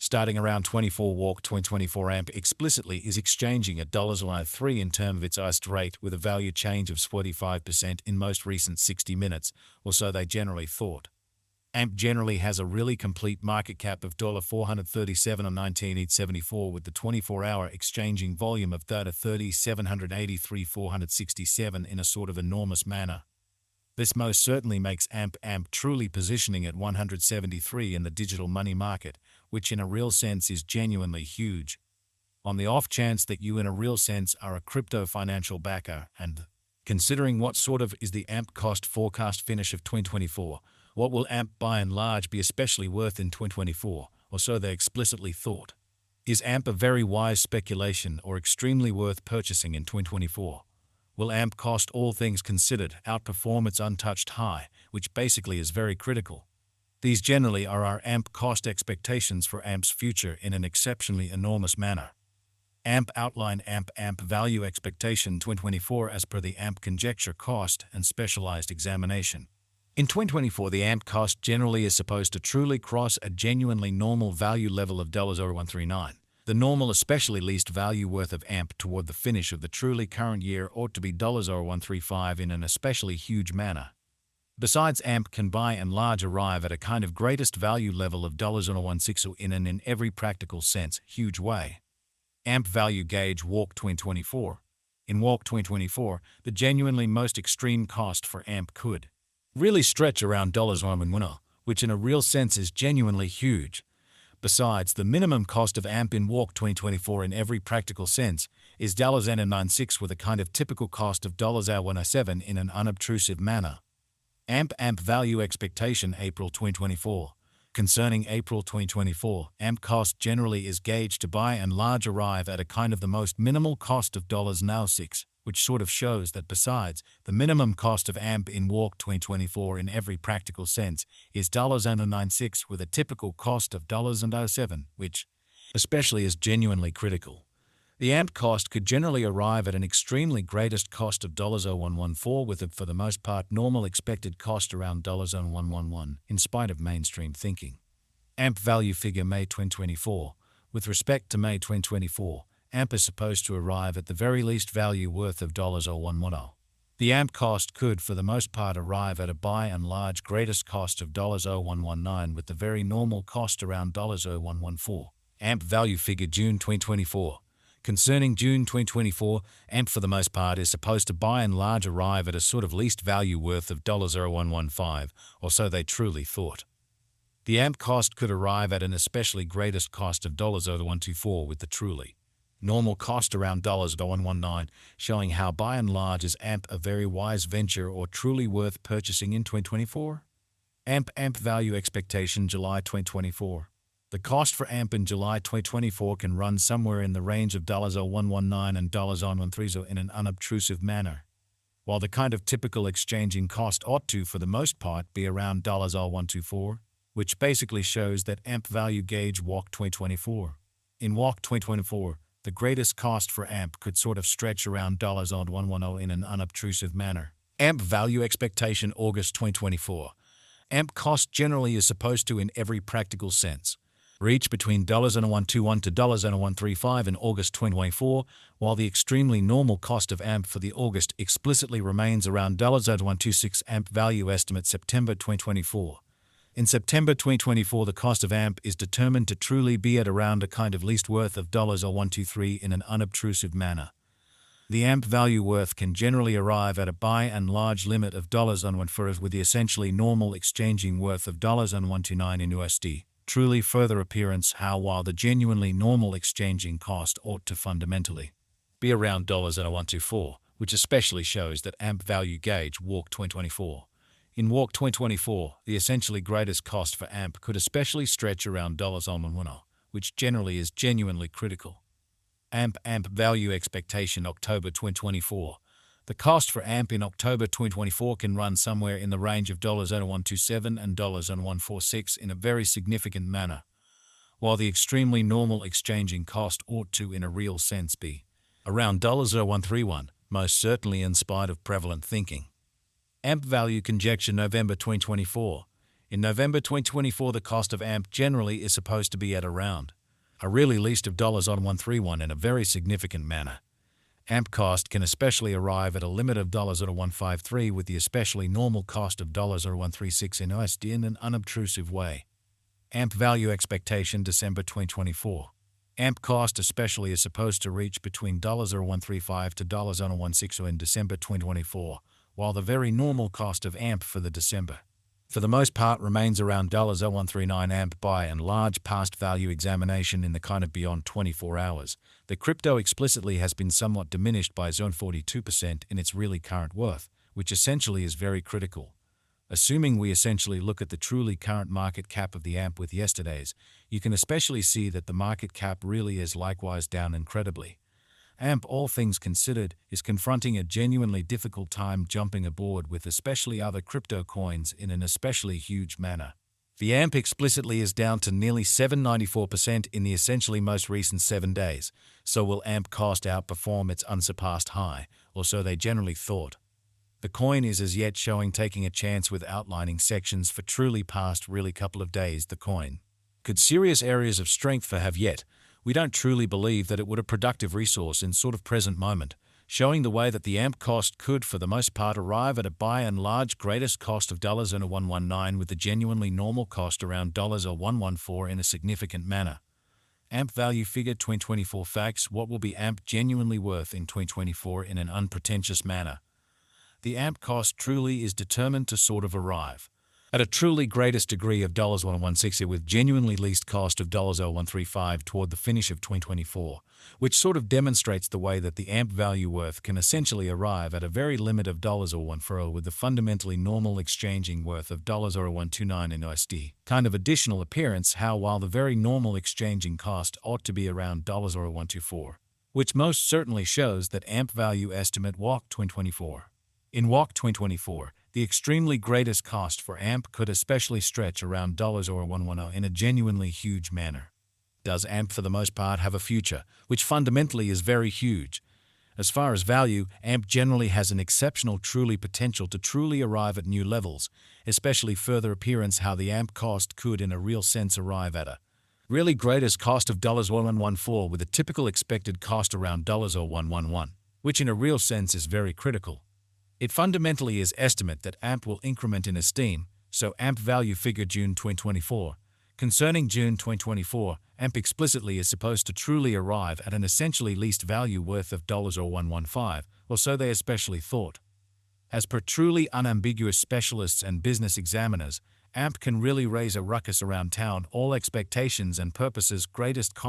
Starting around 24 walk 2024 AMP explicitly is exchanging at $3 in terms of its iced rate with a value change of 45% in most recent 60 minutes, or so they generally thought. AMP generally has a really complete market cap of $437 on 19,874 with the 24-hour exchanging volume of $30,783,467 in a sort of enormous manner. This most certainly makes AMP truly positioning at 173 in the digital money market, which in a real sense is genuinely huge. On the off chance that you in a real sense are a crypto financial backer and considering what sort of is the AMP cost forecast finish of 2024, what will AMP by and large be especially worth in 2024, or so they explicitly thought? Is AMP a very wise speculation or extremely worth purchasing in 2024? Will AMP cost, all things considered, outperform its untouched high, which basically is very critical? These generally are our AMP cost expectations for AMP's future in an exceptionally enormous manner. AMP outline AMP value expectation 2024 as per the AMP conjecture cost and specialized examination. In 2024, the AMP cost generally is supposed to truly cross a genuinely normal value level of $139. The normal, especially least value worth of AMP toward the finish of the truly current year ought to be $135 in an especially huge manner. Besides, AMP can by and large arrive at a kind of greatest value level of $116 in an in every practical sense huge way. AMP value gauge walk 2024. In walk 2024, the genuinely most extreme cost for AMP could really stretch around $1, which in a real sense is genuinely huge. Besides, the minimum cost of AMP in walk 2024 in every practical sense is $96 with a kind of typical cost of $107 in an unobtrusive manner. AMP value expectation April 2024. Concerning April 2024, AMP cost generally is gauged to by and large arrive at a kind of the most minimal cost of $6, which sort of shows that besides, the minimum cost of AMP in walk 2024 in every practical sense is $96 with a typical cost of $07, which especially is genuinely critical. The AMP cost could generally arrive at an extremely greatest cost of $0114 with a for the most part normal expected cost around $0111 in spite of mainstream thinking. AMP value figure May 2024. With respect to May 2024, AMP is supposed to arrive at the very least value worth of $0110. The AMP cost could for the most part arrive at a by and large greatest cost of $0119 with the very normal cost around $0114. AMP value figure June 2024. Concerning June 2024, AMP for the most part is supposed to by and large arrive at a sort of least value worth of $0115, or so they truly thought. The AMP cost could arrive at an especially greatest cost of $0124 with the truly normal cost around $119, showing how by and large is AMP a very wise venture or truly worth purchasing in 2024. AMP value expectation July 2024. The cost for AMP in July 2024 can run somewhere in the range of $119 and $113 in an unobtrusive manner, while the kind of typical exchanging cost ought to, for the most part, be around $124, which basically shows that AMP value gauge walk 2024. In walk 2024, the greatest cost for AMP could sort of stretch around $110 in an unobtrusive manner. AMP value expectation August 2024. AMP cost generally is supposed to, in every practical sense, reach between $121 to $135 in August 2024, while the extremely normal cost of AMP for the August explicitly remains around $126. AMP value estimate September 2024. In September 2024, the cost of AMP is determined to truly be at around a kind of least worth of $123 in an unobtrusive manner. The AMP value worth can generally arrive at a by and large limit of $114 with the essentially normal exchanging worth of $129 in USD. Truly further appearance how while the genuinely normal exchanging cost ought to fundamentally be around $124, which especially shows that AMP value gauge walk 2024. In walk 2024, the essentially greatest cost for AMP could especially stretch around $110, which generally is genuinely critical. AMP value expectation October 2024. The cost for AMP in October 2024 can run somewhere in the range of $127 and $146 in a very significant manner, while the extremely normal exchanging cost ought to, in a real sense, be around $131, most certainly in spite of prevalent thinking. AMP value conjecture November 2024. In November 2024, the cost of AMP generally is supposed to be at around a really least of $131 in a very significant manner. AMP cost can especially arrive at a limit of $153 with the especially normal cost of $136 in USD in an unobtrusive way. AMP value expectation December 2024. AMP cost especially is supposed to reach between $135 to $116 in December 2024, while the very normal cost of AMP for the December, for the most part, remains around $139 AMP by and large past value examination in the kind of beyond 24 hours. The crypto explicitly has been somewhat diminished by zone 42% in its really current worth, which essentially is very critical. Assuming we essentially look at the truly current market cap of the AMP with yesterday's, you can especially see that the market cap really is likewise down incredibly. AMP, all things considered, is confronting a genuinely difficult time jumping aboard with especially other crypto coins in an especially huge manner. The AMP explicitly is down to nearly 794% in the essentially most recent 7 days, so will AMP cost outperform its unsurpassed high, or so they generally thought. The coin is as yet showing taking a chance with outlining sections for truly past really couple of days. The coin could serious areas of strength for have yet. We don't truly believe that it would a productive resource in sort of present moment, showing the way that the AMP cost could for the most part arrive at a by and large greatest cost of $119 with the genuinely normal cost around $114 in a significant manner. AMP value figure 2024 facts. What will be AMP genuinely worth in 2024 in an unpretentious manner? The AMP cost truly is determined to sort of arrive at a truly greatest degree of $116 with genuinely least cost of $135 toward the finish of 2024, which sort of demonstrates the way that the AMP value worth can essentially arrive at a very limit of $114 with the fundamentally normal exchanging worth of $129 in USD. Kind of additional appearance how while the very normal exchanging cost ought to be around $124, which most certainly shows that AMP value estimate WOC 2024. In WOC 2024, the extremely greatest cost for AMP could especially stretch around $110 in a genuinely huge manner. Does AMP for the most part have a future, which fundamentally is very huge? As far as value, AMP generally has an exceptional truly potential to truly arrive at new levels, especially further appearance how the AMP cost could in a real sense arrive at a really greatest cost of $114 with a typical expected cost around $111, which in a real sense is very critical. It fundamentally is estimate that AMP will increment in esteem, so AMP value figure June 2024. Concerning June 2024, AMP explicitly is supposed to truly arrive at an essentially least value worth of $115, or so they especially thought. As per truly unambiguous specialists and business examiners, AMP can really raise a ruckus around town all expectations and purposes greatest